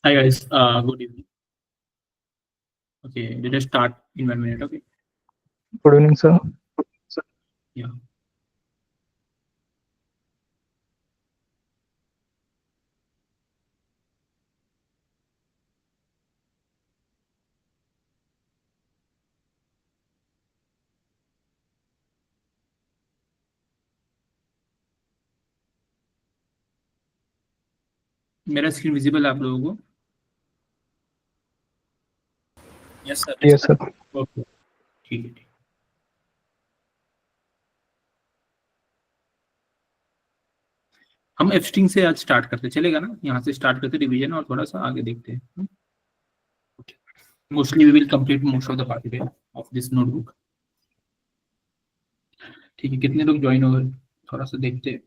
Hi guys, good evening. Okay, let us start in 1 minute. Okay. Good evening, sir. Yeah. मेरा screen visible है आप लोगों को? Yes sir. Yes, sir. Okay, ठीक है। हम एफस्ट्रिंग से आज स्टार्ट करते, चलेगा ना? यहाँ से स्टार्ट करते रिवीजन और थोड़ा सा आगे देखते हैं। Mostly we will complete most of the part of this notebook. ठीक है, कितने लोग ज्वाइन हो गए थोड़ा सा देखते हैं।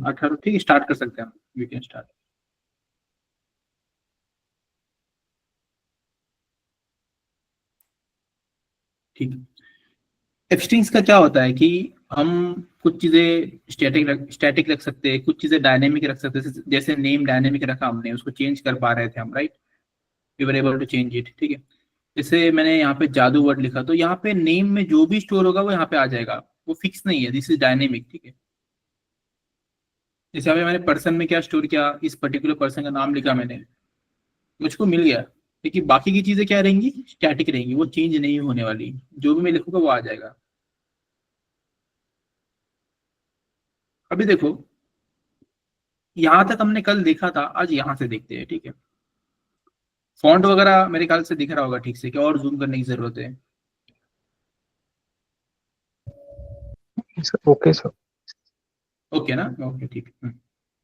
18। ठीक है, स्टार्ट कर सकते हैं हम। We can start. ठीक है। एफस्ट्रिंग्स का क्या होता है कि हम कुछ चीजें स्टैटिक रख सकते हैं, कुछ चीजें डायनेमिक रख सकते हैं। जैसे नेम डायनेमिक रखा हमने, उसको चेंज कर पा रहे थे हम, right? We were able to change it. ठीक है, जैसे मैंने यहाँ पे जादू वर्ड लिखा, तो यहाँ पे नेम में जो भी स्टोर होगा वो यहाँ पे आ जाएगा, वो फिक्स नहीं है। This is dynamic. ठीक है, जैसे अभी मैंने पर्सन में क्या स्टोर किया, इस पर्टिकुलर पर्सन का नाम लिखा मैंने, मुझको मिल गया। लेकिन बाकी की चीजें क्या रहेंगी? स्टैटिक रहेंगी, वो चेंज नहीं होने वाली। जो भी मैं लिखूंगा वो आ जाएगा। अभी देखो, यहां तक हमने कल देखा था, आज यहां से देखते हैं। ठीक है, फॉन्ट वगैरह मेरे ख्याल से दिख रहा होगा ठीक से, क्या और जूम करने की जरूरत है? Sir, okay, sir. ओके ना? ओके, ठीक है।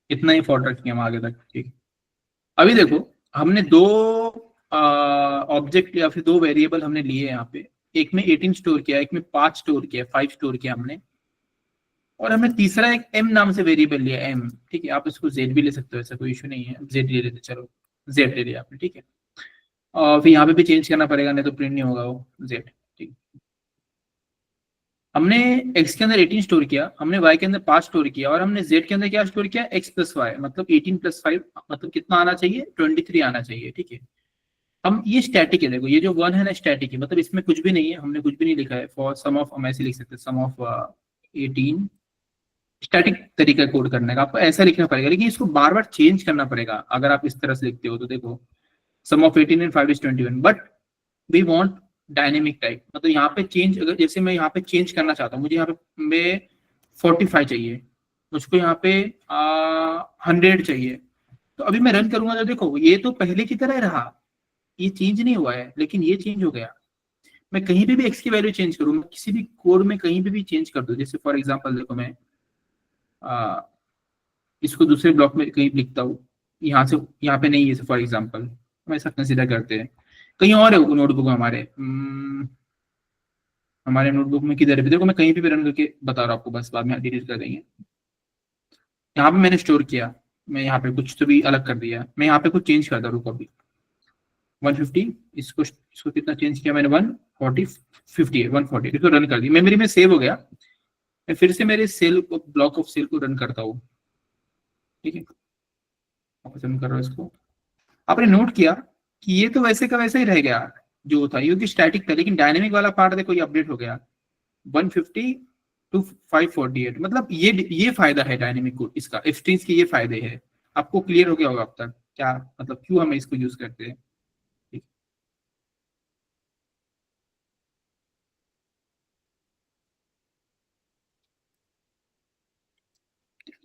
इतना ही फॉन्ट रखेंगे हम आगे तक। ठीक है, अभी देखो, हमने दो ऑब्जेक्ट या फिर दो वेरिएबल हमने लिए यहाँ पे। एक में 18 स्टोर किया, एक में 5 स्टोर किया, 5 स्टोर किया हमने। और हमने तीसरा एक m नाम से वेरिएबल लिया, m। ठीक है, आप इसको z भी ले सकते हो, ऐसा कोई इशू नहीं है। z ले लेते, चलो z ले लिया आपने। ठीक है, और फिर यहाँ पे भी चेंज करना पड़ेगा, नहीं तो प्रिंट नहीं होगा वो z। ठीक, हमने x के अंदर 18 स्टोर किया, हमने y के अंदर 5 स्टोर किया, और हमने z के अंदर क्या स्टोर किया? x प्लस वाई, मतलब 18 प्लस 5, मतलब कितना आना चाहिए? 23 आना चाहिए। ठीक है, हम ये स्टैटिक है। देखो, ये जो 1 है ना, स्टैटिक है, मतलब इसमें कुछ भी नहीं है, हमने कुछ भी नहीं लिखा है। फॉर सम ऑफ, हम ऐसे लिख सकते हैं, सम ऑफ 18। स्टैटिक तरीका कोड करने का आपको ऐसा लिखना पड़ेगा, लेकिन इसको बार बार चेंज करना पड़ेगा अगर आप इस तरह से लिखते हो। तो देखो, sum of 18 and 5 is 21, but we want dynamic type. मतलब यहाँ पे चेंज, अगर जैसे मैं यहाँ पे चेंज करना चाहता हूँ, मुझे यहाँ पे मैं 45 चाहिए, मुझको यहाँ पे 100 चाहिए। तो अभी मैं रन करूंगा तो देखो, ये तो पहले की तरह रहा, ये चेंज नहीं हुआ है, लेकिन ये चेंज हो गया। मैं कहीं पे भी एक्स की वैल्यू चेंज करूँ, मैं किसी भी कोड में कहीं पे भी चेंज कर दूं, जैसे फॉर एग्जांपल देखो, मैं इसको दूसरे ब्लॉक में कहीं लिखता हूँ, यहाँ से यहाँ पे नहीं है फॉर एग्जांपल, हम ऐसा कंसिडर करते हैं। कहीं और है नोटबुक में हमारे, हमारे नोटबुक में किधर है? देखो, मैं कहीं भी रन करके बता रहा हूँ आपको, बस बाद में डिलीट कर देंगे। यहाँ पे मैंने स्टोर किया, मैं यहाँ पे कुछ तो भी अलग कर दिया, मैं यहाँ पे कुछ चेंज करता हूँ अभी 150, इसको कितना चेंज किया मैंने? 140, 50 है, 140। इसको रन कर दी, मेमोरी में सेव हो गया। मैं फिर से मेरे सेल को, ब्लॉक ऑफ सेल को रन करता हूँ। ठीक है, रन कर रहा हूँ इसको। आपने नोट किया कि ये तो वैसे का वैसे ही रह गया जो था, क्योंकि स्टैटिक था, लेकिन डायनेमिक वाला पार्ट देखो, ये अपडेट हो गया 150 टू 548। मतलब ये फायदा है डायनेमिक कोड, इसका स्ट्रिंग्स के ये फायदे हैं। आपको क्लियर हो गया होगा अब तक क्या, मतलब क्यों हम इसको यूज करते हैं।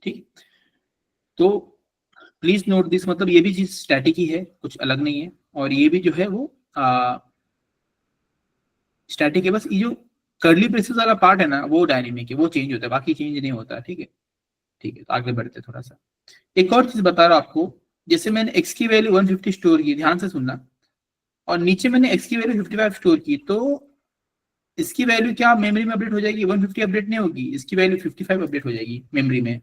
ठीक, तो प्लीज नोट दिस, मतलब ये भी चीज स्टैटिक ही है, कुछ अलग नहीं है। और ये भी जो है वो स्टैटिक है, बस ये जो कर्ली ब्रेसेस वाला पार्ट है ना, वो डायनेमिक है, वो चेंज होता है, बाकी चेंज नहीं होता। ठीक है, ठीक है, तो आगे बढ़ते थोड़ा सा। एक और चीज बता रहा हूं आपको, जैसे मैंने x की वैल्यू 150 स्टोर की, ध्यान से सुनना, और नीचे मैंने x की वैल्यू 55 स्टोर की, तो इसकी वैल्यू क्या मेमोरी में अपडेट हो जाएगी? 150 अपडेट नहीं होगी, इसकी वैल्यू 55 अपडेट हो जाएगी मेमोरी में।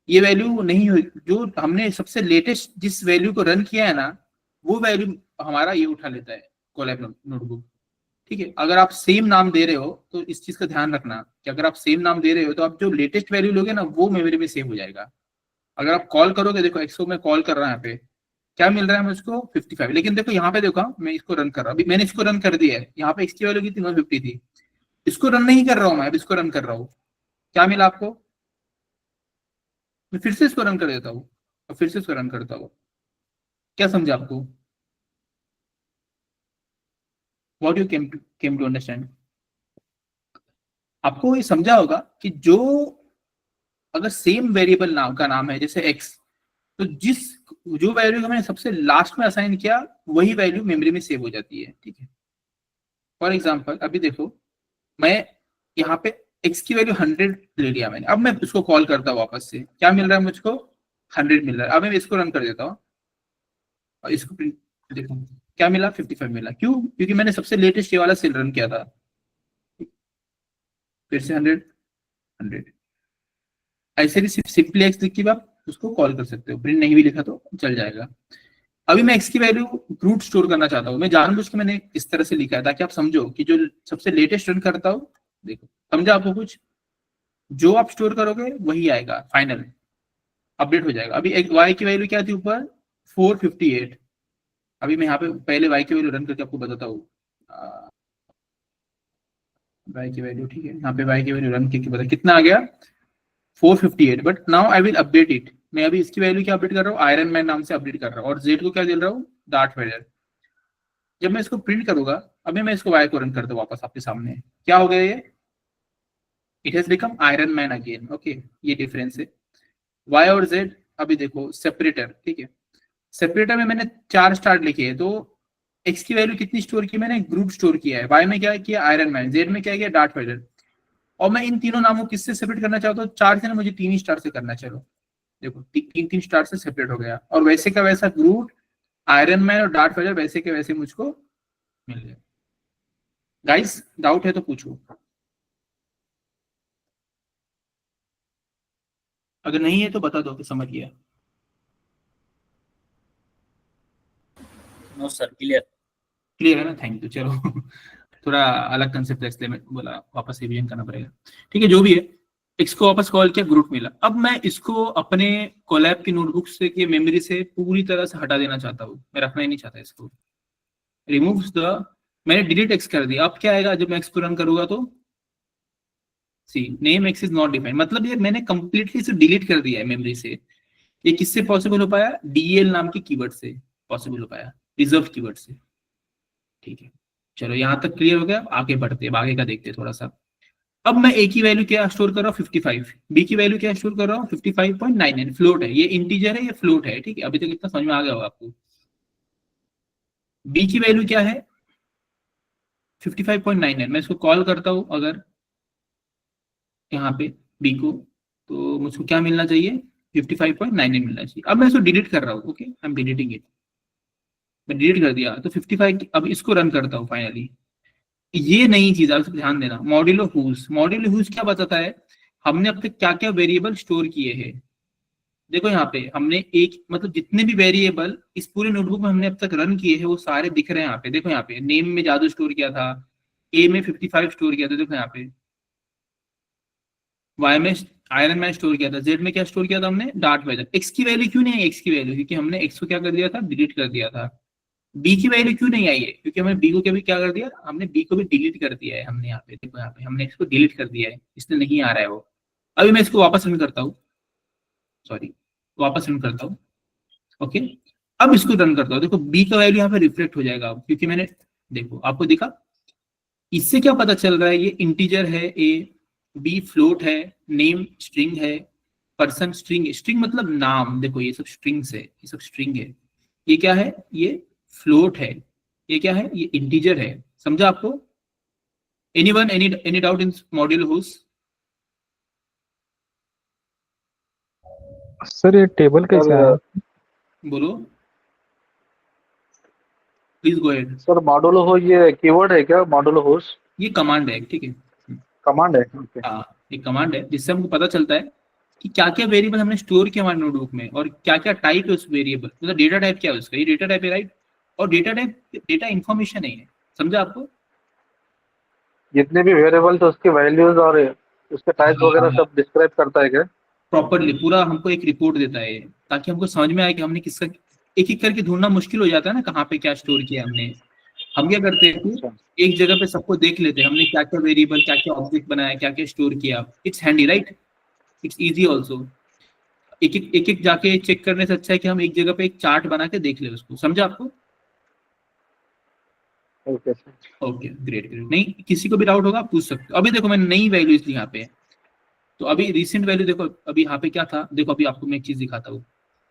ये वैल्यू नहीं हो, जो हमने सबसे लेटेस्ट जिस वैल्यू को रन किया है ना, वो वैल्यू हमारा ये उठा लेता है कोलैब नोटबुक। ठीक है, अगर आप सेम नाम दे रहे हो तो इस चीज का ध्यान रखना कि अगर आप सेम नाम दे रहे हो तो आप जो लेटेस्ट वैल्यू लोगे ना, वो मेमोरी में सेव हो जाएगा। अगर आप कॉल करोगे, देखो एक्सो में कॉल कर रहा है यहाँ पे, क्या मिल रहा है मुझको 55। लेकिन देखो यहाँ पे देखो, मैं इसको रन कर रहा हूँ, अभी मैंने इसको रन कर दिया है, यहाँ पे एक्स की वैल्यू कितनी 150 थी, इसको रन नहीं कर रहा हूँ मैं, अब इसको रन कर रहा हूँ, क्या मिला आपको? मैं फिर से इसको रन कर देता हूँ और फिर से इसको रन करता हूँ, क्या समझा आपको? What you came to understand? आपको ये समझा होगा कि जो अगर सेम वेरिएबल नाम का नाम है जैसे एक्स, तो जो वैल्यू को मैंने सबसे लास्ट में असाइन किया वही वैल्यू मेमोरी में सेव हो जाती है, ठीक है। फॉर एग्जांपल अभी देखो, मैं यहाँ पे x की वैल्यू 100 ले लिया मैंने, अब मैं उसको कॉल करता हूँ वापस से, क्या मिल रहा है मुझको? 100 मिल रहा है। अब मैं इसको रन कर देता हूँ और इसको प्रिंट, देखो क्या मिला, 55 मिला। क्यों? क्योंकि मैंने सबसे लेटेस्ट ये वाला सेल रन किया था। फिर से 100 100, ऐसे भी सिर्फ सिंपली एक्स लिख के आप उसको कॉल कर सकते हो, प्रिंट नहीं भी लिखा तो चल जाएगा। अभी मैं एक्स की वैल्यू रूट स्टोर करना चाहता हूँ, मैं जानबूझ के मैंने इस तरह से लिखा है ताकि आप समझो कि जो सबसे लेटेस्ट रन करता हूँ, देखो समझा आपको कुछ? जो आप स्टोर करोगे वही आएगा, फाइनल अपडेट हो जाएगा। अभी एक वाई की वैल्यू क्या थी ऊपर, 458। अभी मैं यहाँ पे पहले वाई की वैल्यू रन करके आपको बताता हूँ, वाई की वैल्यू, ठीक है, यहाँ पे वाई की वैल्यू रन करके बता कितना आ गया, 458। But now I will update it, मैं अभी इसकी वैल्यू क्या अपडेट कर रहा हूँ, आयरन मैन नाम से अपडेट कर रहा हूँ, और जेड को क्या दे रहा हूँ, डार्थ वेडर। जब मैं इसको प्रिंट करूंगा, अभी मैं इसको वाई को रन करता हूँ वापस आपके सामने, क्या हो गया ये, it has become iron man again, okay, ये डिफरेंस है। वाई और जेड, अभी देखो सेपरेटर, ठीक है, सेपरेटर में मैंने 4 स्टार लिखे हैं, तो एक्स की वैल्यू कितनी स्टोर की मैंने, ग्रुप स्टोर किया है, वाई में क्या किया, आयरन मैन, जेड में क्या किया, डार्थ वेडर। और मैं इन तीनों नामों किससे सेपरेट करना चाहता हूँ, 4 से ना, मुझे 3 ही स्टार से करना, चलो देखो 3 स्टार से सेपरेट हो गया, और वैसे का वैसा ग्रूट, आयरन मैन और डार्थ वेडर वैसे के वैसे मुझको मिल गया। गाइस डाउट है तो पूछो, अगर नहीं है तो बता दो कि समझ गया। No, sir. Clear. क्लियर है ना, थैंक यू। चलो थोड़ा अलग कंसेप्ट है इसलिए मैं बोला वापस रिवीजन करना पड़ेगा, ठीक है। जो भी है, एक्स को वापस कॉल किया, ग्रुप मिला। अब मैं इसको अपने कोलैब की नोटबुक से की मेमोरी से पूरी तरह से हटा देना चाहता हूँ, मैं रखना ही नहीं चाहता इसको, रिमूव्स द, मैंने डिलीट एक्स कर दिया। अब क्या आएगा जब मैं एक्स को रन करूंगा, तो see name x is not defined, मतलब ये मैंने कंप्लीटली इसे डिलीट कर दिया है मेमोरी से। ये किससे पॉसिबल हो पाया, डीएल नाम के कीवर्ड से पॉसिबल हो पाया, रिजर्व कीवर्ड से, ठीक है। चलो यहाँ तक क्लियर हो गया, आगे बढ़ते हैं, आगे का देखते हैं थोड़ा सा। अब मैं ए की वैल्यू क्या स्टोर कर रहा हूँ, 55, बी की वैल्यू क्या स्टोर कर रहा हूँ, 55.99, फ्लोट है, ये इंटीजर है, ये फ्लोट है, ठीक है। अभी तक इतना समझ में आ गया होगा आपको। बी की वैल्यू क्या है, 55.99, मैं इसको कॉल करता हूँ अगर यहाँ पे बी को, तो मुझको क्या मिलना चाहिए, 55.99 मिलना चाहिए। अब मैं इसको डिलीट कर रहा हूँ, okay, I am deleting it, मैं डिलीट कर दिया तो 55। अब इसको रन करता हूँ फाइनली, ये नई चीज है, ध्यान देना, मॉड्यूलो हूज, मॉड्यूलो हूज क्या बताता है, हमने अब तक क्या क्या वेरिएबल स्टोर किए हैं। देखो यहाँ पे हमने एक, मतलब जितने भी वेरिएबल इस पूरे नोटबुक में हमने अब तक रन किए हैं वो सारे दिख रहे हैं यहाँ पे। देखो यहाँ पे नेम में जादू स्टोर किया था, ए में 55 स्टोर किया था, देखो यहाँ पे वाई में आयरन मैन स्टोर किया था, जेड में क्या स्टोर किया था हमने, डार्थ वेदर। एक्स की वैल्यू क्यों नहीं है, एक्स की वैल्यू क्योंकि हमने एक्स को क्या कर दिया था, डिलीट कर दिया था। बी की वैल्यू क्यों नहीं आई है, क्योंकि हमने बी को भी क्या कर दिया, हमने बी को भी डिलीट कर दिया है हमने, यहाँ पे देखो, यहाँ पे हमने इसको डिलीट कर दिया है, इसलिए नहीं आ रहा है वो। अभी मैं इसको वापस रन करता हूँ, सॉरी वापस रन करता हूँ, ओके। अब इसको रन करता हूँ, देखो बी का वैल्यू यहाँ पे रिफ्लेक्ट हो जाएगा अब, क्योंकि मैंने, देखो आपको दिखा, इससे क्या पता चल रहा है, ये इंटीजर है ए, बी फ्लोट है, नेम स्ट्रिंग है, पर्सन स्ट्रिंग, स्ट्रिंग मतलब नाम, देखो ये सब स्ट्रिंग्स है, ये सब स्ट्रिंग है। ये क्या है, ये फ्लोट है, ये क्या है, ये इंटीजर है। समझा आपको? Anyone, any doubt in module whose? Sir ये टेबल कैसे आया? बोलो, please go ahead. Sir modulo हो ये कीवर्ड है क्या, मॉडुलो होस्ट ये कमांड है, ठीक है, कमांड है? ओके। हाँ एक कमांड है जिससे हमको पता चलता है कि क्या क्या वेरिएबल हमने स्टोर किया हमारे नोटबुक में, और क्या क्या टाइप है उस वेरिएबल, मतलब डेटा टाइप क्या है उसका, ये डेटा टाइप है, राइट। और डेटा टाइप डेटा इंफॉर्मेशन नहीं है, समझा आपको? जितने भी वेरिएबल तो उसके वैल्यूज और उसके टाइप वगैरह सब डिस्क्राइब करता है क्या? प्रॉपरली पूरा हमको एक रिपोर्ट देता है, ताकि हमको समझ में आए कि हमने किसका एक एक करके ढूंढना मुश्किल हो जाता है ना, कहाँ पे क्या स्टोर किया हमने। हम क्या करते हैं कि अच्छा एक जगह पे सबको देख लेते हैं, हमने क्या क्या वेरिएबल, क्या क्या ऑब्जेक्ट बनाया, क्या क्या स्टोर किया। It's handy right, it's easy also. एक एक जाके चेक करने से अच्छा है कि हम एक जगह पे एक चार्ट बना के देख ले उसको। समझा आपको? Okay sir. Okay great great. नहीं किसी को भी डाउट होगा आप पूछ सकते हो। अभी देखो मैंने नई वैल्यू इसलिए यहाँ पे है, तो अभी रिसेंट वैल्यू देखो, अभी यहाँ पे क्या था देखो, अभी आपको मैं एक चीज दिखाता हूँ।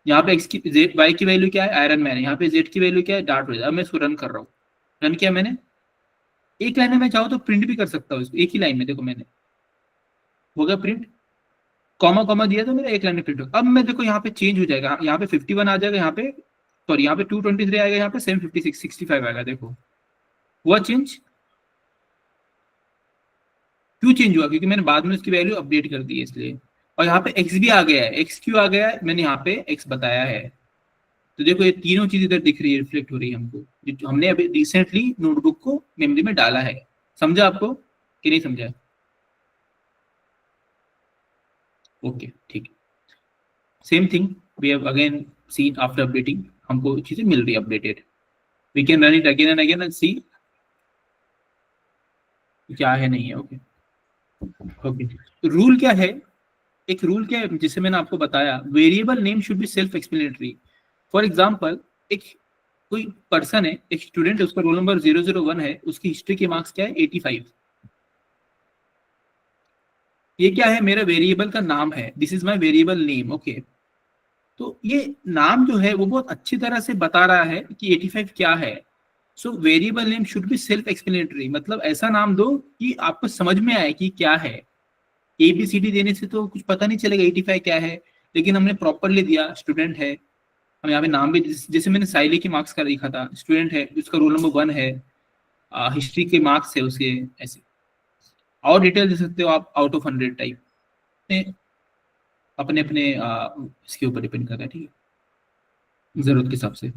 यहाँ पे एक्स की जेड वाई की वैल्यू क्या है, आयरन मैन है। यहाँ पे जेड की वैल्यू क्या है, डार्ट वेदर। अब मैं इसको रन कर रहा हूँ। रन किया मैंने, एक लाइन में मैं चाहूँ तो प्रिंट भी कर सकता हूँ इसको, एक ही लाइन में। देखो मैंने हो गया प्रिंट, कॉमा कॉमा दिया तो मेरा एक लाइन में प्रिंट हो। अब मैं देखो यहाँ पे चेंज हो जाएगा, यहाँ पे 51 आ जाएगा, यहाँ पे सॉरी यहाँ पे 223 आएगा, यहाँ पे 756 65 आएगा। देखो हुआ चेंज। क्यों चेंज हुआ? क्योंकि मैंने बाद में उसकी वैल्यू अपडेट कर दी है इसलिए। और यहाँ पे एक्स भी आ गया है। एक्स क्यों आ गया है, मैंने यहाँ पे एक्स बताया है। तो देखो ये तीनों चीज इधर दिख रही है, रिफ्लेक्ट हो रही है हमको, जो हमने अभी रिसेंटली नोटबुक को मेमोरी में डाला है। समझा आपको कि नहीं समझा? ओके ठीक है। Same thing we have again seen after updating, हमको चीजें मिल रही है updated. We can run it again and again and see क्या है नहीं है। Okay okay. रूल क्या है, एक रूल क्या है जिसे मैंने आपको बताया, variable name should be self explanatory. For example एक कोई पर्सन है, एक स्टूडेंट है, उसका रोल नंबर 001 है, उसकी हिस्ट्री के मार्क्स क्या है 85। ये क्या है, मेरा वेरिएबल का नाम है, this is my variable name. Okay, तो ये नाम जो है वो बहुत अच्छी तरह से बता रहा है कि 85 क्या है। So variable name should be self explanatory, मतलब ऐसा नाम दो कि आपको समझ में आए कि क्या है। ABCD देने से तो कुछ पता नहीं चलेगा 85 क्या है, लेकिन हमने प्रॉपरली दिया स्टूडेंट है। हम यहाँ पे नाम भी जैसे मैंने साइले के मार्क्स का लिखा था, स्टूडेंट है, उसका रोल नंबर 1 है, हिस्ट्री के मार्क्स है उसके, ऐसे। और डिटेल दे सकते हो आप, आउट ऑफ 100 टाइप, अपने अपने इसके ऊपर डिपेंड करता है, ठीक है, जरूरत के हिसाब से।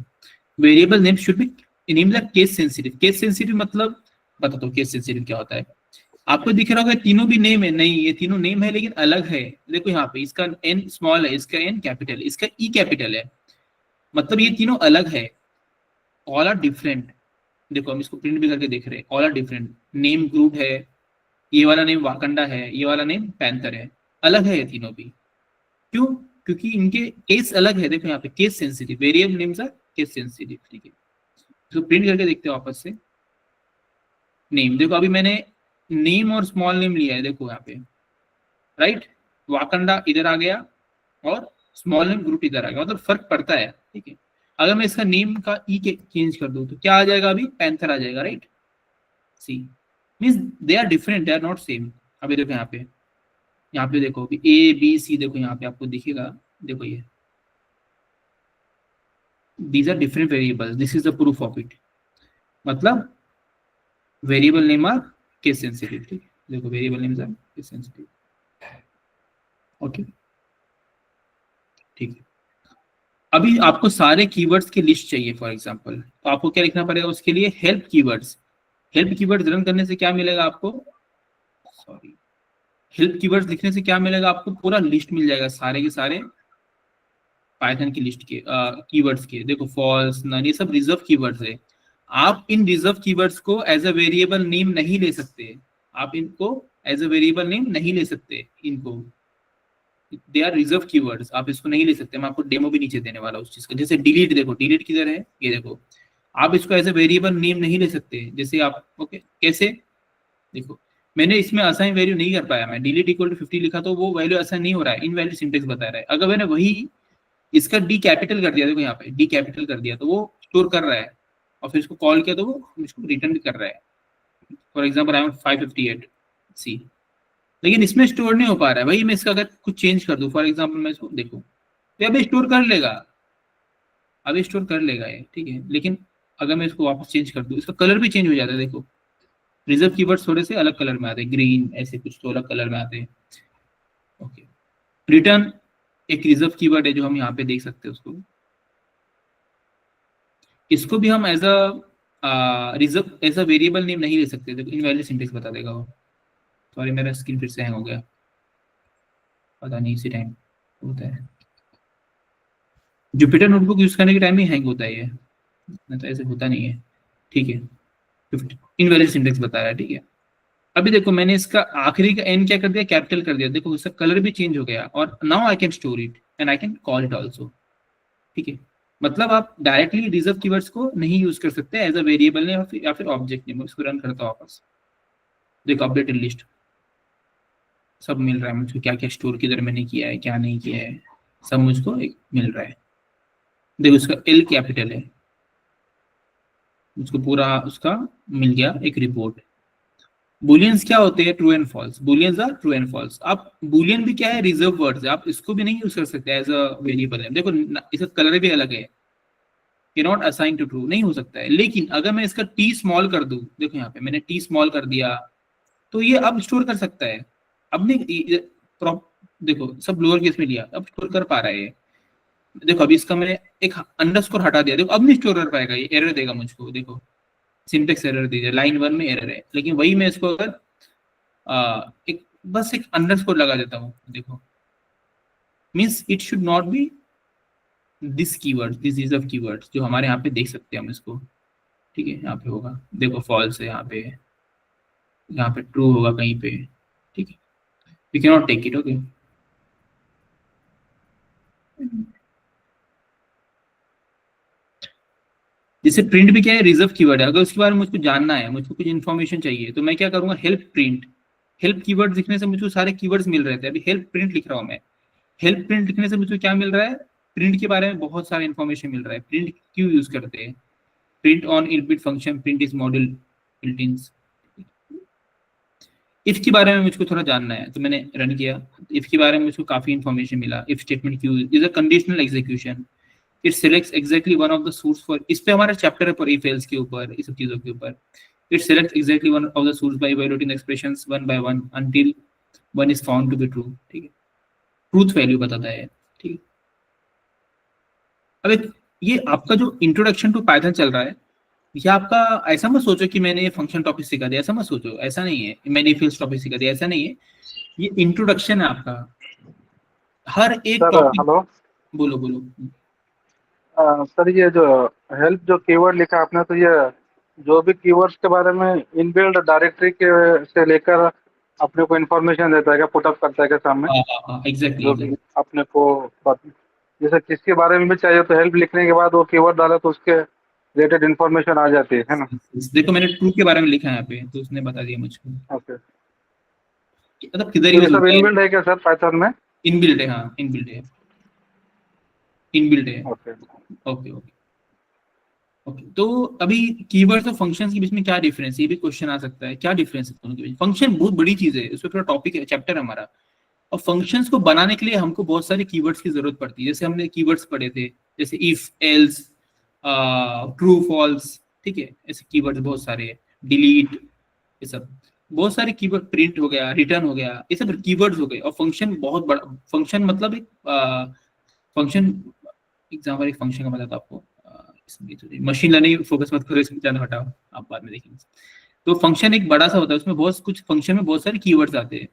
Variable name should B name like case sensitive. Case sensitive मतलब बता दो केस सेंसिटिव क्या होता है। आपको दिख रहा होगा तीनों भी नेम है, नहीं ये तीनों नेम है लेकिन अलग है। देखो यहाँ पे इसका एन स्मॉल है, इसका एन कैपिटल, इसका ई कैपिटल है, मतलब ये तीनों अलग है। All are different. देखो हम इसको प्रिंट भी करके देख रहे हैं, all are different. Name group है, ये वाला नेम वाकंडा है, ये वाला नेम पैंथर है, अलग है ये तीनों भी। क्यों? क्योंकि इनके केस अलग है। देखो यहाँ पे case sensitive, variable names are case sensitive, ठीक है। तो प्रिंट करके देखते हो वापस से। नेम देखो अभी मैंने नेम और स्मॉल नेम लिया है, देखो यहाँ पे राइट, वाकंडा इधर आ गया और स्मॉल नेम ग्रुप इधर आ गया, मतलब फर्क पड़ता है, ठीक है। अगर मैं इसका नेम का ई के चेंज कर दूं तो क्या आ जाएगा, अभी पैंथर आ जाएगा, right. See means they are different, they are not same. अभी देखो यहाँ पे देखो अभी ABC, देखो यहाँ पे आपको दिखेगा, देखो ये these are different variables, this is the proof of it. मतलब variable name are case sensitive, ठीक है। देखो variable names are case sensitive, okay ठीक है। अभी आपको सारे कीवर्ड्स की लिस्ट चाहिए फॉर एग्जांपल, तो आपको क्या लिखना पड़ेगा उसके लिए, help keywords. Help keywords run करने से क्या मिलेगा आपको, सॉरी, हेल्प कीवर्ड्स लिखने से क्या मिलेगा आपको, पूरा लिस्ट मिल जाएगा सारे के सारे पाइथन की लिस्ट के कीवर्ड्स के। देखो फॉल्स, नन, ये सब रिजर्व कीवर्ड्स है। आप इन रिजर्व कीवर्ड्स को एज अ वेरिएबल नेम नहीं ले सकते, आप इनको एज अ वेरिएबल नेम नहीं ले सकते, इनको दे आर रिजर्व कीवर्ड्स, आप इसको नहीं ले सकते। मैं आपको डेमो भी नीचे देने वाला हूँ उस चीज का। जैसे डिलीट, देखो डिलीट किधर है, ये देखो, आप इसको एज अ वेरिएबल नेम नहीं ले सकते। जैसे आप ओके कैसे, देखो मैंने इसमें असाइन वैल्यू नहीं कर पाया, मैं डिलीट इक्वल टू 50 लिखा तो वो वैल्यू असाइन नहीं हो रहा है, इन वैल्यू सिंटेक्स बता रहा है। अगर मैंने वही इसका डी कैपिटल कर दिया, देखो यहाँ पे डी कैपिटल कर दिया, तो वो स्टोर कर रहा है, और फिर इसको कॉल किया तो वो इसको रिटर्न भी कर रहा है। फॉर एग्जाम्पल आई एम 558 सी, लेकिन इसमें स्टोर नहीं हो पा रहा है। भाई मैं इसका अगर कुछ चेंज कर दूं, फॉर एग्जाम्पल मैं इसको देखो, तो अभी स्टोर कर लेगा, अभी स्टोर कर लेगा ये, ठीक है। लेकिन अगर मैं इसको वापस चेंज कर दूं, इसका कलर भी चेंज हो जाता है। देखो रिजर्व कीवर्ड्स थोड़े से अलग कलर में आते हैं, ग्रीन ऐसे कुछ तो अलग कलर में आते हैं, ओके। रिटर्न एक रिजर्व कीवर्ड है जो हम यहाँ पे देख सकते हैं उसको, इसको भी हम as a reserve as a variable name नहीं ले सकते। देखो इनवैलिड सिंटेक्स बता देगा वो। सॉरी मेरा स्क्रीन फिर से हैंग हो गया, पता नहीं इसी टाइम होता है। जुपिटर नोटबुक यूज करने के टाइम ही हैंग होता है ये, नहीं तो ऐसे होता नहीं है, ठीक है। इनवैलिड सिंटेक्स बता रहा है, ठीक है। अभी देखो मैंने इसका आखिरी का एन क्या कर दिया, कैपिटल कर दिया, देखो इसका कलर भी चेंज हो गया, और now I can store it and I can call it also, ठीक है। मतलब आप डायरेक्टली रिजर्व कीवर्ड्स को नहीं यूज कर सकते एज अ वेरिएबल ने या फिर ऑब्जेक्ट नेम। इसको रन करता हूँ वापस, देखो अपडेटेड लिस्ट सब मिल रहा है मुझको, क्या क्या स्टोर किधर मैंने किया है क्या नहीं किया है, सब मुझको मिल रहा है। देखो उसका एल कैपिटल है, मुझको पूरा उसका मिल गया एक रिपोर्ट। बुलियंस क्या होते हैं, true and false, booleans are true and false. आप बुलियन भी क्या है, रिजर्व वर्ड्स है, आप इसको भी नहीं यूज कर सकते एज अ वेरिएबल नेम। देखो इसका कलर भी अलग है, can not assign to true, नहीं हो सकता है। लेकिन अगर मैं इसका टी स्मॉल कर दूं, देखो यहाँ पे मैंने टी स्मॉल कर दिया, तो ये अब स्टोर कर सकता है। अब नहीं देखो सब लोअर केस में लिया, अब स्टोर कर पा रहा है ये। देखो अभी इसका मैंने एक अंडरस्कोर हटा दिया, देखो अब नहीं स्टोर कर पाएगा, ये एरर देगा मुझको। देखो सिंटेक्स एरर दीजिए, लाइन 1 में एरर है, लेकिन वही मैं इसको अगर एक बस एक अंडरस्कोर लगा देता हूँ, देखो means it should not be this keyword, this reserve keyword जो हमारे यहाँ पे देख सकते हैं हम इसको, ठीक है। यहाँ पे होगा, देखो फॉल्स है, यहाँ पे ट्रू होगा कहीं पे, ठीक है। वी कैन नॉट टेक इट, ओके। जैसे प्रिंट भी क्या है, रिजर्व कीवर्ड है। अगर उसके बारे में मुझको जानना है, मुझको कुछ इन्फॉर्मेशन चाहिए, तो मैं क्या करूंगा, हेल्प प्रिंट। हेल्प कीवर्ड लिखने से मुझको सारे कीवर्ड्स मिल रहे थे, अभी हेल्प प्रिंट लिख रहा हूँ मैं। हेल्प प्रिंट लिखने से मुझको क्या मिल रहा है, प्रिंट के बारे में बहुत सारा इन्फॉर्मेशन मिल रहा है। प्रिंट क्यों यूज करते हैं, print on inbuilt function, print is module built in. If के बारे में मुझको थोड़ा जानना है, तो मैंने रन किया, इफ के बारे में मुझको काफी इन्फॉर्मेशन मिला। इफ स्टेटमेंट क्यों is a conditional execution, it selects exactly one of the source for, इस पे हमारा चैप्टर है पर इफ एल्स के ऊपर, इस सब चीजों के ऊपर। It selects exactly one of the source by evaluating expressions one by one until one is found to be true, ठीक है। ट्रूथ वैल्यू बताता है, ठीक है। अब ये आपका जो इंट्रोडक्शन टू पाइथन चल रहा है, ये आपका ऐसा मत सोचो कि मैंने ये फंक्शन टॉपिक सिखा दिया, ऐसा मत सोचो, ऐसा नहीं है। मैंने फिल्स टॉपिक सिखा दिया, ऐसा नहीं है। ये इंट्रोडक्शन है आपका, हर एक सर टॉपिक। हेलो, बोलो बोलो। सर ये जो हेल्प जो कीवर्ड लिखा आपने, तो ये जो भी कीवर्ड्स के बारे में इनबिल्ट डायरेक्टरी के से लेकर अपने को इन्फॉर्मेशन देता है क्या, पुटअप करता है क्या सामने, हाँ एग्जैक्टली जो भी एग्जैक्टली। अपने को जैसे किसके बारे में भी चाहिए, तो हेल्प लिखने के बाद वो कीवर्ड डाले तो उसके रिलेटेड इन्फॉर्मेशन आ जाती है ना। देखो मैंने ट्रू के बारे में लिखा है यहाँ पे, तो उसने बता दिया मुझको, ओके, मतलब किधर तो ये यूज सब होता है। इनबिल्ट है क्या सर पाइथन में? इनबिल्ट है, हाँ इनबिल्ट है, इनबिल्ट है। Okay, okay okay okay. तो अभी कीवर्ड्स और फंक्शंस के बीच में क्या डिफरेंस है, ये भी क्वेश्चन आ सकता है, क्या डिफरेंस है दोनों के बीच। फंक्शन बहुत बड़ी चीज है, उसमें पूरा टॉपिक है, चैप्टर है हमारा। और फंक्शंस को बनाने के लिए हमको बहुत सारे कीवर्ड्स की जरूरत पड़ती है। जैसे हमने कीवर्ड्स पढ़े थे, जैसे इफ, एल्स, ट्रू, फॉल्स, ठीक है। ऐसे कीवर्ड्स बहुत सारे हैं, डिलीट, ये सब बहुत सारे कीवर्ड, प्रिंट हो गया, रिटर्न हो गया, ये सब कीवर्ड्स हो गए। और फंक्शन बहुत बड़ा, फंक्शन मतलब एक फंक्शन, एग्जाम्पल एक फंक्शन का बताता आपको। इसमें मशीन लर्निंग फोकस मत करो, इसमें ज्यादा हटाओ, आप बाद में देखेंगे। तो फंक्शन एक बड़ा सा होता है, उसमें बहुत कुछ, फंक्शन में बहुत सारे कीवर्ड्स आते हैं।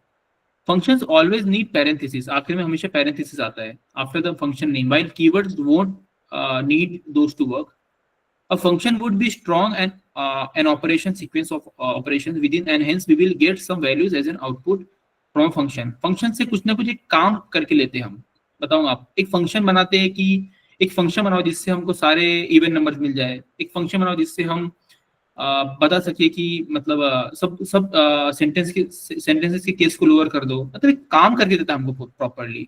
Functions always need parentheses, आखिर में हमेशा parentheses आता है after the function name, while keywords won't need those to work. A function would be strong and an operation sequence of operations within, and hence we will get some values as an output from function. Function से कुछ ना कुछ एक काम करके लेते हैं हम। बताऊँ आप, एक फंक्शन बनाते हैं कि एक फंक्शन बनाओ जिससे हमको सारे इवन नंबर्स मिल जाए, एक फंक्शन बनाओ जिससे हम बता सके कि मतलब सब सब सेंटेंसेस के केस को लोअर कर दो, मतलब एक काम करके देता है हमको properly.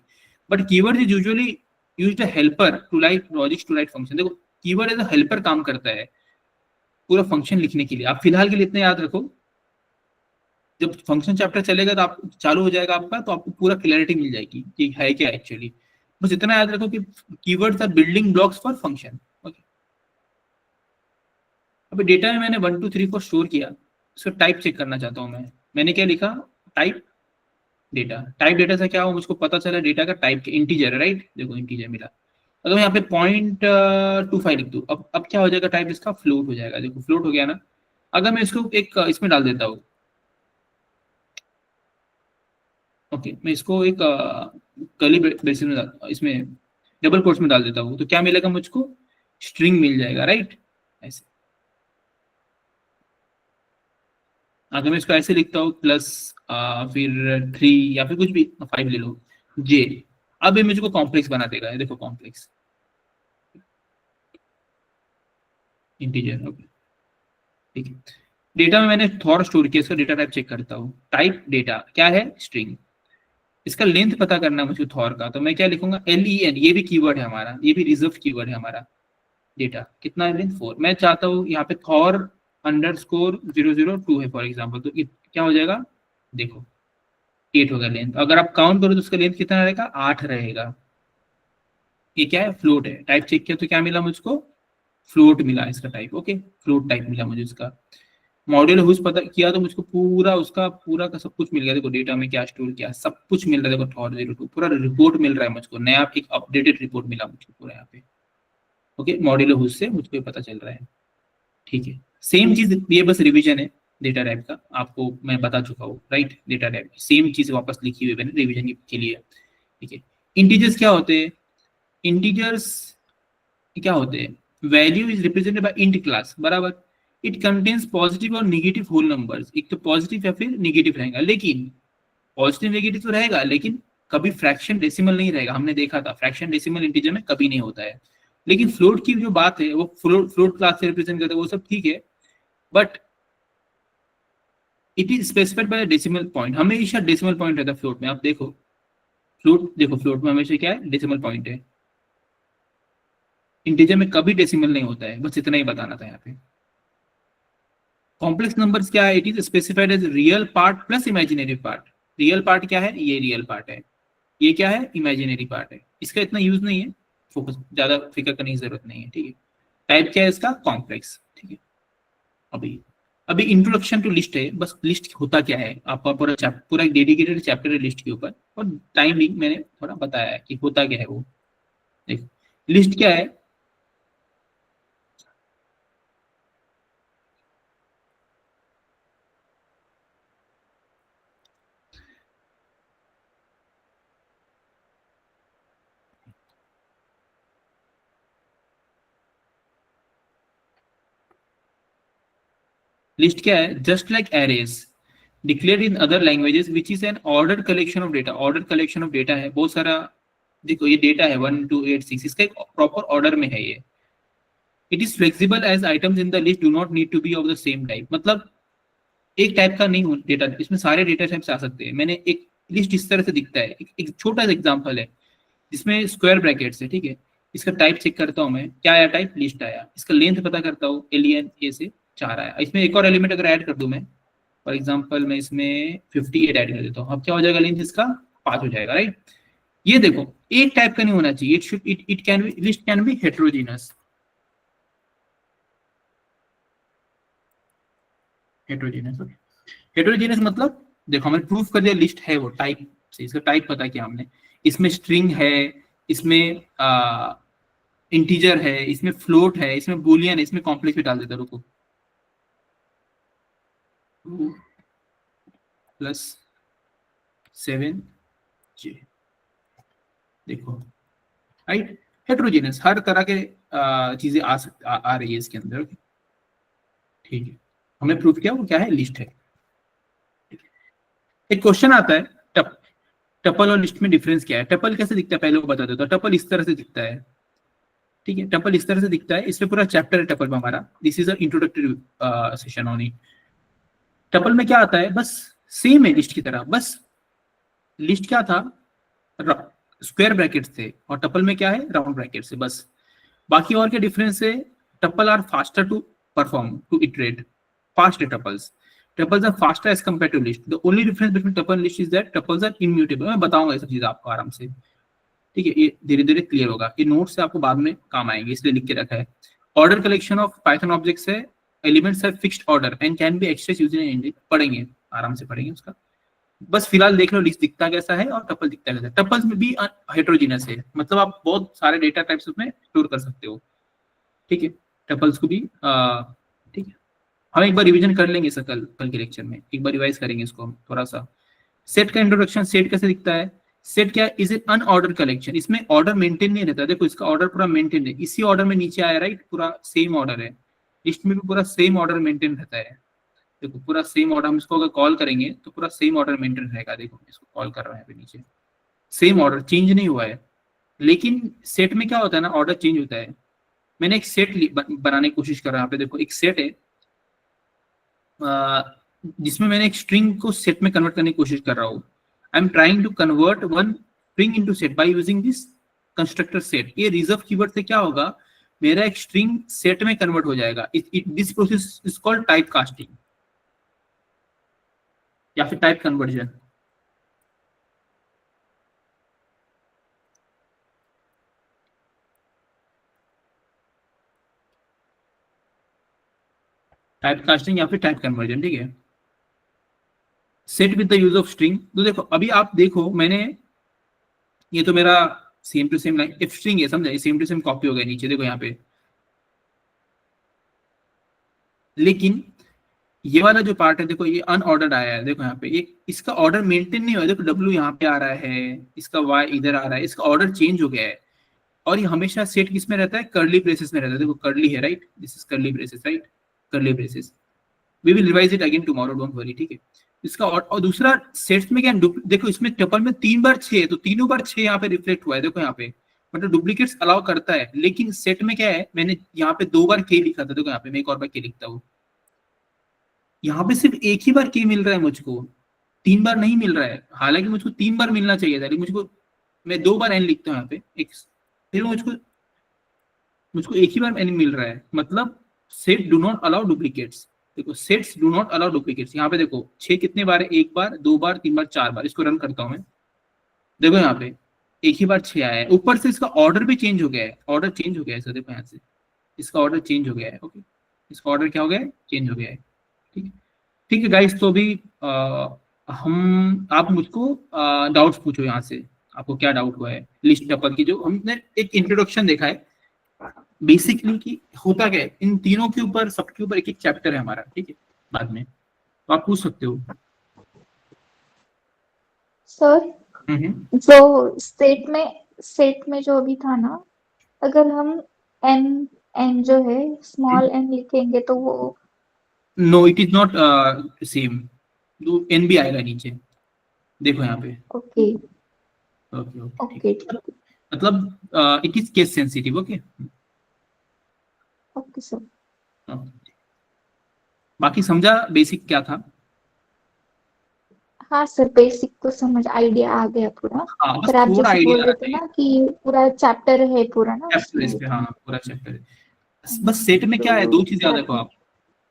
But keyword is usually used a helper to write logic to write function. देखो कीवर्ड एज अ हेल्पर काम करता है पूरा फंक्शन लिखने के लिए। आप फिलहाल के लिए इतना याद रखो, जब फंक्शन चैप्टर चलेगा तो आप चालू हो जाएगा आपका, तो आपको पूरा क्लैरिटी मिल जाएगी कि है क्या एक्चुअली। बस इतना याद रखो कि keywords are building blocks for function. अभी डेटा में मैंने 1 2 3 4 स्टोर किया, उसका टाइप चेक करना चाहता हूँ मैं। मैंने क्या लिखा, टाइप डेटा। टाइप डेटा से क्या हो, मुझको पता चला डेटा का टाइप इंटीजर है, राइट। देखो इंटीजर मिला। अगर मैं यहाँ पे 0.25 लिख दूँ, अब क्या हो जाएगा, टाइप इसका फ्लोट हो जाएगा। देखो फ्लोट हो गया ना। अगर मैं इसको एक इसमें डाल देता हूँ, ओके, मैं इसको एक कर्ली ब्रेसेस में इसमें डबल कोट्स में डाल देता हूँ तो क्या मिलेगा मुझको, स्ट्रिंग मिल जाएगा, राइट। ऐसे अगर मैं इसको ऐसे लिखता हूँ प्लस फिर 3 या फिर कुछ भी 5 ले लो जे, अब ये मुझको कॉम्प्लेक्स बना देगा, देखो कॉम्प्लेक्स इंटीजर, ओके ठीक है। डेटा में मैंने थॉर स्टोर किया, इसका डेटा टाइप चेक करता हूँ, टाइप डेटा क्या है, स्ट्रिंग। इसका लेंथ पता करना है मुझे थॉर का, तो मैं क्या लिखूंगा len, ये भी कीवर्ड है हमारा, ये भी रिजर्व कीवर्ड है हमारा। डेटा कितना है, लेंथ 4, मैं चाहता हूँ यहाँ पे थॉर अंडरस्कोर 002 है फॉर एग्जाम्पल, तो क्या हो जाएगा, देखो 8 हो गया लेंथ। अगर आप काउंट करो तो उसका लेंथ कितना रहेगा, 8 रहेगा। ये क्या है, फ्लोट है। टाइप चेक किया तो क्या मिला मुझको, फ्लोट मिला इसका टाइप, ओके फ्लोट टाइप मिला मुझे इसका। मॉड्यूल हुज पता किया तो मुझको पूरा उसका पूरा का सब कुछ मिल गया, देखो डेटा में क्या स्टोर किया सब कुछ मिल रहा है, देखो थॉर 02 पूरा रिपोर्ट मिल रहा है मुझको, नया एक अपडेटेड रिपोर्ट मिला मुझको पूरा यहाँ पे, ओके मॉड्यूल हुज से मुझको ये पता चल रहा है, ठीक है। सेम चीज ये बस रिवीजन है डेटा टाइप का, आपको मैं बता चुका हूँ, राइट। डेटा टाइप सेम चीज वापस लिखी हुई मैंने रिवीजन के लिए, ठीक है। इंटीजर्स क्या होते हैं, इंटीजर्स क्या होते हैं, value is represented by int class, बराबर। इट कंटेन्स पॉजिटिव और नेगेटिव होल नंबर्स, एक तो पॉजिटिव या फिर नेगेटिव रहेगा, लेकिन पॉजिटिव नेगेटिव तो रहेगा लेकिन कभी फ्रैक्शन डेसिमल नहीं रहेगा, हमने देखा था फ्रैक्शन डेसिमल इंटीजर में कभी नहीं होता है। लेकिन फ्लोट की जो बात है वो फ्लोट क्लास से रिप्रेजेंट करता है, वो सब ठीक है, but it is specified by decimal point, हमेशा डेसिमल पॉइंट रहता है फ्लोट में। आप देखो फ्लोट, देखो फ्लोट में हमेशा क्या है, डेसिमल पॉइंट है। इंटीजर में कभी डेसिमल नहीं होता है, बस इतना ही बताना था यहाँ पे। कॉम्प्लेक्स नंबर्स क्या है, it is specified as real part plus imaginary part. Real part क्या है, ये रियल पार्ट है, ये क्या है, इमेजिनरी पार्ट है। इसका इतना यूज नहीं है, फोकस ज्यादा फिक्र करने की जरूरत नहीं है, ठीक है। टाइप क्या है इसका, कॉम्प्लेक्स, ठीक है। अभी अभी इंट्रोडक्शन टू लिस्ट है, बस लिस्ट होता क्या है, आपका पूरा एक डेडिकेटेड चैप्टर है लिस्ट के ऊपर, और टाइमिंग मैंने थोड़ा बताया है कि होता क्या है वो। देखो लिस्ट क्या है, लिस्ट क्या है, just like arrays declared in other languages which is an ordered collection of data. Ordered collection of data है, बहुत सारा, देखो ये डेटा है 1 2 8 6, इसका एक प्रॉपर ऑर्डर में है ये। It is flexible as items in the list do not need to be of the same type, मतलब एक टाइप का नहीं हो डेटा, इसमें सारे डेटा टाइप्स आ सकते हैं। मैंने एक लिस्ट इस तरह से दिखता है, एक छोटा सा एग्जांपल है जिसमें स्क्वायर ब्रैकेट्स है, ठीक है। इसका टाइप चेक करता हूं मैं, क्या आया टाइप, लिस्ट आया। इसका लेंथ पता करता हूँ, एलियन ए से 4 आया। इसमें एक और एलिमेंट अगर ऐड कर दूं मैं, फॉर एग्जांपल मैं इसमें 58 ऐड कर देता हूँ, अब क्या हो जाएगा, लेंथ इसका 5 हो जाएगा, राइट। ये देखो एक टाइप का नहीं होना चाहिए, it can B, list can be heterogeneous. Heterogeneous, okay. Heterogeneous मतलब देखो हमने प्रूफ कर दिया लिस्ट है वो टाइप से, इसका टाइप पता किया हमने, इसमें स्ट्रिंग है, इसमें इंटीजर है, इसमें फ्लोट है, इसमें बूलियन है, इसमें कॉम्प्लेक्स भी डाल देता, रुको प्लस 7 जे, देखो राइट। हेटेरोजेनस हर तरह के चीजें आ रही है इसके अंदर, ठीक है। हमने प्रूफ किया वो क्या है, लिस्ट है। एक क्वेश्चन आता है, टपल और लिस्ट में डिफरेंस क्या है। टपल कैसे दिखता है पहले वो बता देता हूं। टपल इस तरह से दिखता है, ठीक है। टपल इस तरह से दिखता है, इसमें पूरा चैप्टर है टपल में हमारा, this is a introductory session only. Tuple में क्या आता है, बस सेम है लिस्ट की तरह, बस लिस्ट क्या था, स्क्वायर ब्रैकेट्स थे, और टपल में क्या है, राउंड ब्रैकेट्स है, बस। बाकी और क्या डिफरेंस है, tuple are faster to perform, to iterate, fast tuples, tuples are faster as compare to list. The only difference between tuple and list is that tuples are immutable. मैं बताऊंगा ये सब चीज आपको आराम से, ठीक है। ये धीरे धीरे क्लियर होगा, ये नोट से आपको बाद में काम आएंगे, इसलिए लिख के रखा है। Order collection of Python objects है, एलिमेंट्स है fixed order and can be express using index. पढ़ेंगे आराम से पढ़ेंगे उसका, बस फिलहाल देख लो लिस्ट दिखता कैसा है और टपल दिखता कैसा है। टपल्स में भी हेटेरोजेनस है, मतलब आप बहुत सारे डेटा टाइप्स उसमें स्टोर कर सकते हो, ठीक है। टपल्स को भी ठीक है, हम एक बार रिवीजन कर लेंगे कल के लेक्चर में, एक बार रिवाइज करेंगे इसको हम थोड़ा सा। सेट का इंट्रोडक्शन, सेट कैसे दिखता है, सेट क्या इज एन अनऑर्डर कलेक्शन, इसमें ऑर्डर मेंटेन नहीं रहता। देखो इसका ऑर्डर पूरा मेंटेन है, इसी ऑर्डर में नीचे आया, राइट, पूरा सेम ऑर्डर है। लिस्ट में भी पूरा सेम ऑर्डर मेंटेन रहता है। देखो पूरा सेम ऑर्डर, हम इसको अगर कॉल करेंगे तो पूरा सेम ऑर्डर मेंटेन रहेगा। देखो इसको कॉल कर रहा है नीचे, सेम ऑर्डर चेंज नहीं हुआ है। लेकिन सेट में क्या होता है ना, ऑर्डर चेंज होता है। मैंने एक सेट बनाने की कोशिश कर रहा हूँ। यहाँ पे देखो एक सेट है जिसमें मैंने एक स्ट्रिंग को सेट में कन्वर्ट करने की कोशिश कर रहा हूँ। I am trying to convert one string into set by using this constructor set. ये रिजर्व कीवर्ड से क्या होगा, मेरा एक स्ट्रिंग सेट में कन्वर्ट हो जाएगा। This process is called type casting या फिर टाइप कन्वर्जन। टाइप कास्टिंग या फिर टाइप कन्वर्जन, ठीक है। Set with the use of string. तो देखो अभी आप देखो, मैंने ये तो मेरा same to same line if string है, समझा, सेम टू सेम कॉपी हो गया नीचे, देखो यहाँ पे। लेकिन ये वाला जो पार्ट है, देखो ये अनऑर्डर्ड आया है। देखो यहाँ पे ये इसका ऑर्डर मेंटेन नहीं हुआ है। देखो W यहाँ पे आ रहा है, इसका Y इधर आ रहा है, इसका ऑर्डर चेंज हो गया है। और ये हमेशा सेट किस में रहता है, कर्ली ब्रेसेस में रहता है। देखो कर्ली है, right, this is curly braces, right, curly braces. We will revise it again tomorrow, don't worry, ठीक है। इसका और दूसरा सेट्स में क्या, देखो इसमें टपल में 3 बार 6 है, तो तीनों बार 6 यहाँ पे रिफ्लेक्ट हुआ है। देखो यहाँ पे मतलब डुप्लीकेट्स अलाउ करता है। लेकिन सेट में क्या है, मैंने यहाँ पे 2 बार K लिखा था। देखो यहाँ पे मैं एक और बार K लिखता हूँ, यहाँ पे सिर्फ एक ही बार K मिल रहा है मुझको, 3 बार नहीं मिल रहा है। हालांकि मुझको 3 बार मिलना चाहिए था, लेकिन मुझको मैं 2 बार N लिखता हूँ यहाँ पे एक, फिर मुझको एक ही बार N मिल रहा है। मतलब set do not allow duplicates. देखो sets do not allow duplicates. यहाँ पे देखो 6 कितने बार है, 1 बार, 2 बार, 3 बार, 4 बार। इसको रन करता हूँ मैं, देखो यहाँ पे एक ही बार 6 आया है। ऊपर से इसका ऑर्डर भी चेंज हो गया है, ऑर्डर चेंज हो गया है सर। देखो यहाँ से इसका ऑर्डर चेंज हो गया है। ओके, इसका ऑर्डर क्या हो गया है, चेंज हो गया है। ठीक है, ठीक है गाइस। तो अभी आप मुझको डाउट्स पूछो यहाँ से, आपको क्या डाउट हुआ है लिस्ट टपल की। जो हमने एक इंट्रोडक्शन देखा है बेसिकली कि होता क्या है, इन तीनों के ऊपर, सबके ऊपर एक एक चैप्टर है हमारा, ठीक है। बाद में तो आप पूछ सकते हो सर। जो सेट में जो अभी था ना, अगर हम एन जो है स्मॉल एन लिखेंगे तो वो no, it is not same. N भी आएगा नीचे, देखो यहाँ पे। ओके ओके ओके मतलब it is case sensitive. Okay okay sir. बाकी समझा बेसिक क्या था? हाँ सर, बेसिक तो समझ, आइडिया आ गया पूरा। हाँ, बस पर आप थोड़ा जैसे आइडिया बोल आना रहे थे चाहिए। ना कि पूरा चैप्टर है पूरा ना चैप्टर इस उसमें, पे, हाँ पूरा चैप्टर है। बस सेट में क्या है, तो 2 चीजें याद रखो आप,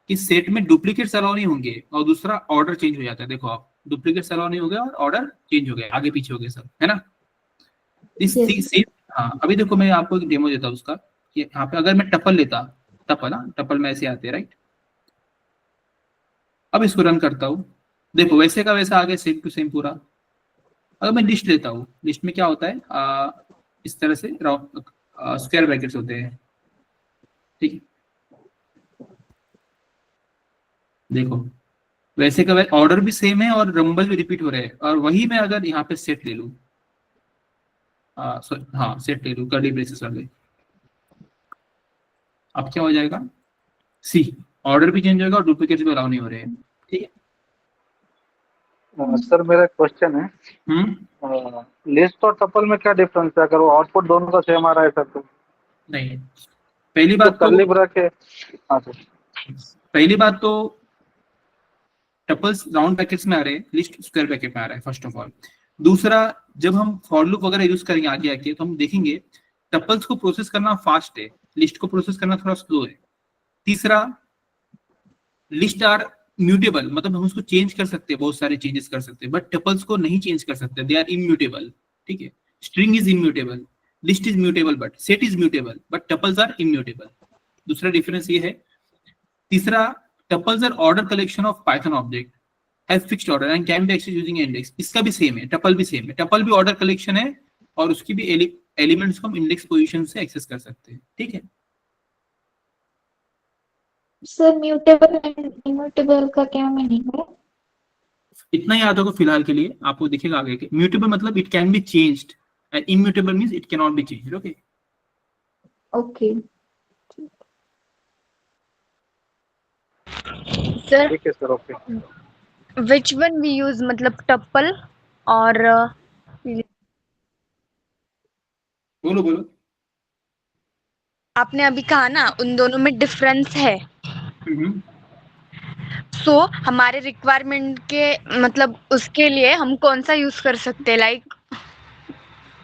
कि सेट में डुप्लीकेट्स अलाउ नहीं होंगे, और दूसरा ऑर्डर चेंज हो जाता है। देखो आप, डुप्लीकेट्स अलाउ नहीं हो गया और ऑर्डर चेंज हो गया, आगे पीछे हो गए सब, है ना। इस Yes. सेम, हाँ अभी देखो मैं आपको एक डेमो देता हूँ उसका, कि यहाँ पे अगर मैं टपल लेता, टपल, हाँ टपल में ऐसे आते हैं, राइट। अब इसको रन करता हूँ, देखो वैसे का वैसा आ गया, सेम टू सेम पूरा। अगर मैं लिस्ट लेता हूँ, लिस्ट में क्या होता है, इस तरह से स्क्वायर ब्रैकेट्स होते हैं, ठीक है। देखो वैसे का वैसे ऑर्डर भी सेम है और नंबर भी रिपीट हो रहे हैं। और वही मैं अगर यहाँ पे सेट ले लूँ, हाँ सेट ले लूँ कर्ली ब्रेसेस वाले, अब क्या हो जाएगा, सी ऑर्डर भी चेंज होगा और डुप्लीकेट भी अलाउ नहीं हो रहे हैं, ठीक है। सर मेरा क्वेश्चन है, लिस्ट और टपल में क्या डिफरेंस है? अगर वो आउटपुट दोनों का सेम आ रहा है सर तो? नहीं, पहली तो बात कर्ली तो, ब्रैकेट, हाँ सर। पहली बात तो टपल्स राउंड ब्रैकेट्स में आ रहे हैं, लिस्ट स्क्वायर ब्रैकेट में आ रहा है, फर्स्ट ऑफ ऑल। दूसरा, जब हम फॉर लूप वगैरह यूज करेंगे आगे आके, तो हम देखेंगे टपल्स को प्रोसेस करना फास्ट है, लिस्ट को प्रोसेस करना थोड़ा स्लो है। तीसरा, लिस्ट आर म्यूटेबल, मतलब हम उसको चेंज कर सकते हैं, बहुत सारे चेंजेस कर सकते हैं, बट टपल्स को नहीं चेंज कर सकते, दे आर इम्यूटेबल, ठीक है। String is immutable, list is mutable, but set is mutable, but tuples are immutable. दूसरा डिफरेंस ये है। तीसरा, tuples are order collection of Python object, have fixed order and can be access using index. इसका भी same है, tuple भी same है, टपल भी ऑर्डर कलेक्शन है और उसकी भी एलिमेंट्स को हम इंडेक्स पोजीशन से एक्सेस कर सकते हैं, ठीक है। सर म्यूटेबल एंड इम्यूटेबल का क्या मीनिंग है? इतना याद होगा फिलहाल के लिए, आपको दिखेगा आगे। म्यूटेबल मतलब it can be changed and immutable means it can not be changed. Okay okay sir ठीक है sir, okay. Which one we use, मतलब टप्पल और बोलो बोलो। आपने अभी कहा ना उन दोनों में डिफरेंस है, हम्म। सो हमारे रिक्वायरमेंट के मतलब उसके लिए हम कौन सा यूज कर सकते हैं, लाइक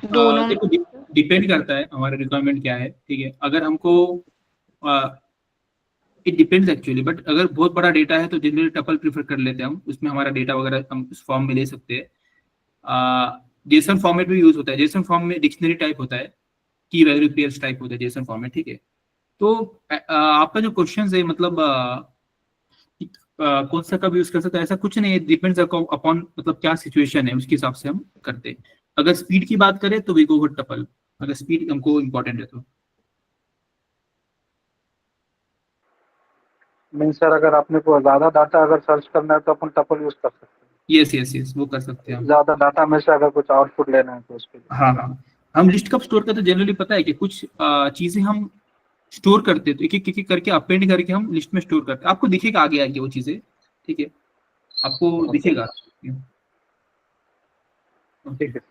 दोनों में? देखो डिपेंड करता है हमारा रिक्वायरमेंट क्या है, ठीक है। अगर हमको इट डिपेंड्स एक्चुअली, बट अगर बहुत बड़ा डेटा है तो जनरली टपल प्रीफर कर लेते हैं हम, उसमें हमारा डेटा वगैरह हम उस फॉर्म में ले सकते हैं। जेसन फॉर्मेट में यूज होता है, जेसन फॉर्म में डिक्शनरी टाइप होता है, की वैल्यू पेयर्स टाइप होता है जेसन फॉर्मेट, ठीक है। तो आपका जो क्वेश्चन है मतलब कौन सा कब यूज कर सकते हैं, ऐसा कुछ नहीं है, डिपेंड्स अपॉन मतलब क्या सिचुएशन है उसके हिसाब से हम करते हैं। अगर स्पीड की बात करें तो वी गो विद टपल, अगर स्पीड हमको इम्पोर्टेंट है तो। मीन सर अगर आपने को ज्यादा डाटा अगर सर्च करना है तो अपन टपल यूज कर सकते हैं। यस यस यस, वो कर सकते हैं हम। ज्यादा डाटा में से अगर कुछ आउटपुट लेना है तो उसके लिए। हाँ हाँ, हम लिस्ट कब स्टोर करते हैं जनरली पता है कि कुछ चीजें हम स्टोर करते हैं तो एक एक करके अपेंड करके हम लिस्ट में स्टोर करते हैं, आपको दिखेगा आगे आगे वो चीजें, ठीक है, आपको दिखेगा। ठीक है।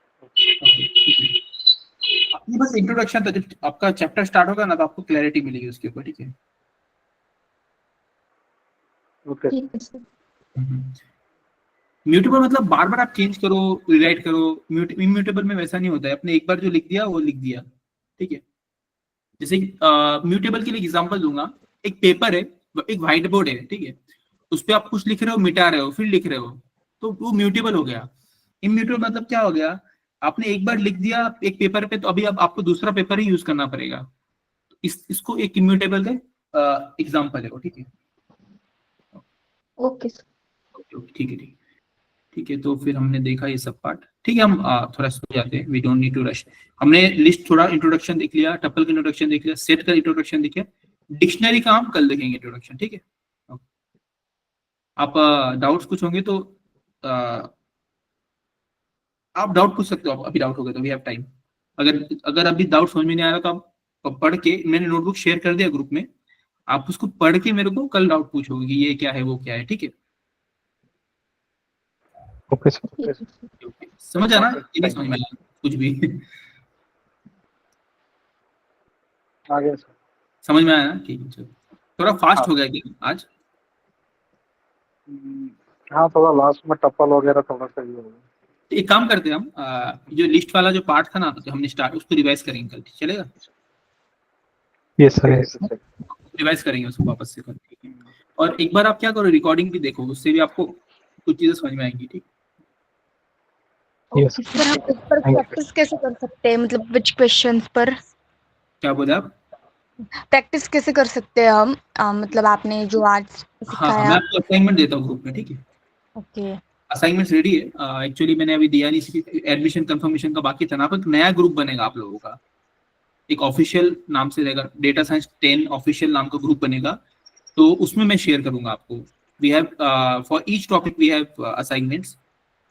ये बस इंट्रोडक्शन था, जब आपका चैप्टर स्टार्ट होगा ना तो आपको क्लैरिटी मिलेगी उसके ऊपर, ठीक है। ओके। ठीक है सर। म्यूटेबल मतलब बार बार आप चेंज करो, रिराइट करो। इम्यूटेबल में वैसा नहीं होता है, आपने एक बार जो लिख दिया वो लिख दिया, ठीक है। जैसे म्यूटेबल के लिए एग्जांपल दूंगा, एक पेपर है, एक व्हाइट बोर्ड है, ठीक है, उस पर आप कुछ लिख रहे हो, मिटा रहे हो, फिर लिख रहे हो, तो वो म्यूटेबल हो गया। इम्यूटेबल मतलब क्या हो गया, आपने एक बार लिख दिया एक पेपर पे, तो अभी अब आपको दूसरा पेपर ही यूज करना पड़ेगा। इसको एक इम्यूटेबल का एग्जांपल है वो, ठीक है। Okay sir. ठीक है ठीक है, तो फिर हमने देखा ये सब पार्ट, ठीक है। हम थोड़ा सो जाते हैं, we don't need to rush. हमने लिस्ट थोड़ा इंट्रोडक्शन देख लिया, टपल का इंट्रोडक्शन देख लिया, सेट का इंट्रोडक्शन देख लिया, डिक्शनरी का हम कल देखेंगे इंट्रोडक्शन, ठीक है। आप डाउट्स कुछ होंगे तो आप डाउट पूछ सकते हो, अभी डाउट होगा तो वी हैव टाइम। अगर अभी डाउट समझ में नहीं आ रहा तो आप पढ़ के, मैंने नोटबुक शेयर कर दिया ग्रुप में, आप उसको पढ़ के मेरे को कल डाउट पूछोगे कि ये क्या है वो क्या है, ठीक है। Okay sir. ठीक है सर। समझ आना कि नहीं समझ में आया कुछ भी? आगे सर। समझ में आया ना, ठीक है चलो। थोड़ा फास्ट हो गया क्या आज? हाँ, थोड़ा लास्ट में टप्पल वगैरह थोड़ा सा ये हो गया। तो एक काम करते हैं हम, जो लिस्ट वाला जो पार्ट था ना तो हमने स्टार्ट, उसको रिवाइज करेंगे कल, चलेगा? यस सर, ठीक है यस सर। सर। रिवाइज करेंगे उसको वापस से कल। और एक बार आप क्या करो, रिकॉर्डिंग भी देखो, उससे भी आपको कुछ चीजें समझ में आएंगी, ठीक। यस सर हम इस पर थैंक यू। प्रैक्टिस कैसे कर सकते हैं, मतलब विच क्वेश्चंस पर क्या बोले आप? प्रैक्टिस कैसे कर सकते हैं हम? मतलब आपने जो आज हाँ मैं सिखाया। आपको असाइनमेंट देता हूँ ग्रुप में, ठीक है। ओके असाइनमेंट्स रेडी है, एक्चुअली मैंने अभी दिया नहीं, एडमिशन कंफर्मेशन का बाकी था ना, पर एक नया ग्रुप बनेगा आप लोगों का, एक ऑफिशियल नाम से रहेगा, डेटा साइंस 10 ऑफिशियल नाम का ग्रुप बनेगा, तो उसमें मैं शेयर करूंगा आपको। We have for each topic we have assignments,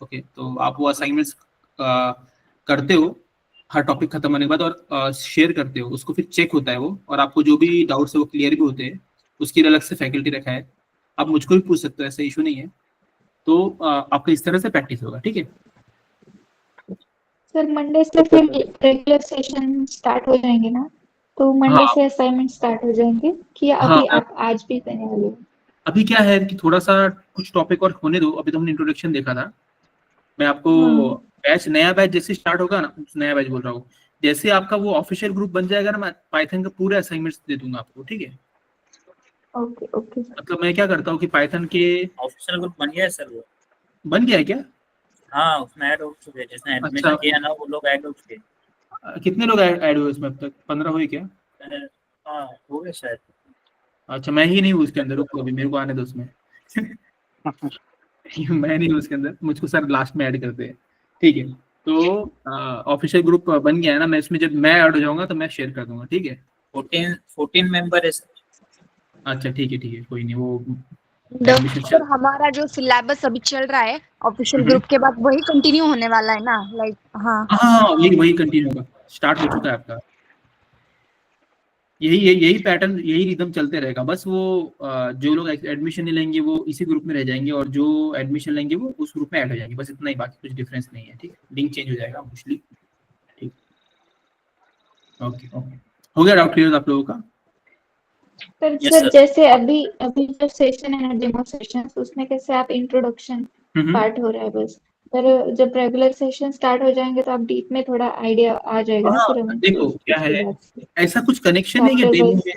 okay. तो आप वो असाइनमेंट्स करते हो हर टॉपिक खत्म होने के बाद, और शेयर करते हो उसको, फिर चेक होता है वो, और आपको जो भी डाउट्स है वो क्लियर भी होते हैं, उसके लिए अलग से फैकल्टी रखा है, आप मुझको भी पूछ सकते हो, ऐसा इशू नहीं है। तो आपका इस तरह से प्रैक्टिस होगा, ठीक है। सर मंडे से फिर रेगुलर सेशन स्टार्ट हो जाएंगे ना, तो मंडे हाँ से असाइनमेंट स्टार्ट हो जाएंगे कि हाँ, अभी आप आज भी करने वाले हो? अभी क्या है कि थोड़ा सा कुछ टॉपिक और होने दो, अभी तो हमने इंट्रोडक्शन देखा था, मैं आपको हाँ। बैच, नया बैच जैसे स्टार्ट होगा ना, नया बैच बोल रहा हूँ, जैसे आपका वो ऑफिशियल ग्रुप बन जाएगा ना, मैं पाइथन का पूरे असाइनमेंट्स दे दूंगा आपको, ठीक है। Okay okay sir. मतलब मैं क्या करता हूँ कि पाइथन के ऑफिशियल ग्रुप बन गया है सर वो। बन गया है क्या? हाँ उसमें ऐड हो चुके हैं, जिसने एडमिशन अच्छा। किया ना वो लोग ऐड हो चुके हैं। कितने लोग ऐड हुए इसमें अब तक? 15 हुए क्या? हाँ हो गए शायद। अच्छा, मैं ही नहीं हूँ उसके अंदर, रुको अभी मेरे को आने दो उसमें। मैं नहीं हूँ उसके अंदर, मुझको सर लास्ट में ऐड करते हैं, ठीक है। तो ऑफिशियल ग्रुप बन गया है ना, मैं इसमें जब मैं ऐड हो जाऊंगा तो मैं शेयर कर दूंगा, ठीक है। 14 मेंबर है सर। अच्छा ठीक है कोई नहीं, वो Admission सर हमारा जो सिलेबस अभी चल रहा है ऑफिशियल ग्रुप के बाद वही कंटिन्यू होने वाला है ना, लाइक हाँ हाँ वही वही कंटिन्यू होगा, स्टार्ट हो चुका है आपका। यही पैटर्न, यही रिदम चलते रहेगा। बस वो जो लोग एडमिशन नहीं लेंगे वो इसी ग्रुप में रह जाएंगे, और जो एडमिशन लेंगे वो उस ग्रुप में ऐड हो जाएंगे, बस इतना ही, बाकी कुछ डिफरेंस नहीं है। ठीक, लिंक चेंज हो जाएगा मोस्टली। ठीक, ओके ओके, हो गया डाउट क्लियर आप लोगों का? पर Yes, सर sir. जैसे अभी अभी जो सेशन है ना डेमो सेशन, उसमें कैसे आप इंट्रोडक्शन पार्ट हो रहा है बस, पर जब रेगुलर सेशन स्टार्ट हो जाएंगे तो आप डीप में थोड़ा आइडिया आ जाएगा ना फिर हमें। देखो क्या उसके है, बाद से ऐसा कुछ कनेक्शन नहीं है Chapter डेमो wise। में,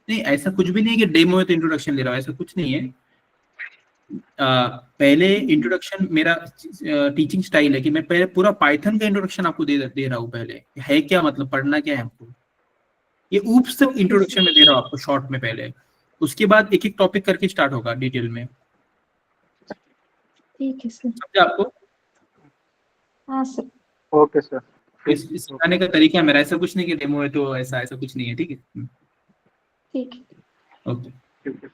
नहीं ऐसा कुछ भी नहीं है कि डेमो है तो इंट्रोडक्शन ले रहा हूँ, ऐसा कुछ नहीं है। पहले इंट्रोडक्शन मेरा टीचिंग स्टाइल है कि मैं पहले पूरा पाइथन का इंट्रोडक्शन आपको दे रहा हूँ। पहले है क्या मतलब, पढ़ना क्या है हमको, ये ऊप्स तक इंट्रोडक्शन में दे रहा हूँ आपको शॉर्ट में पहले, उसके बाद एक एक टॉपिक करके स्टार्ट होगा डिटेल में। ठीक है सर। समझे आपको? हाँ सर। Okay sir. इस सिखाने का तरीका है मेरा, ऐसा कुछ नहीं कि डेमो है तो ऐसा कुछ नहीं है। ठीक है, ठीक है। ओके। ठीक है।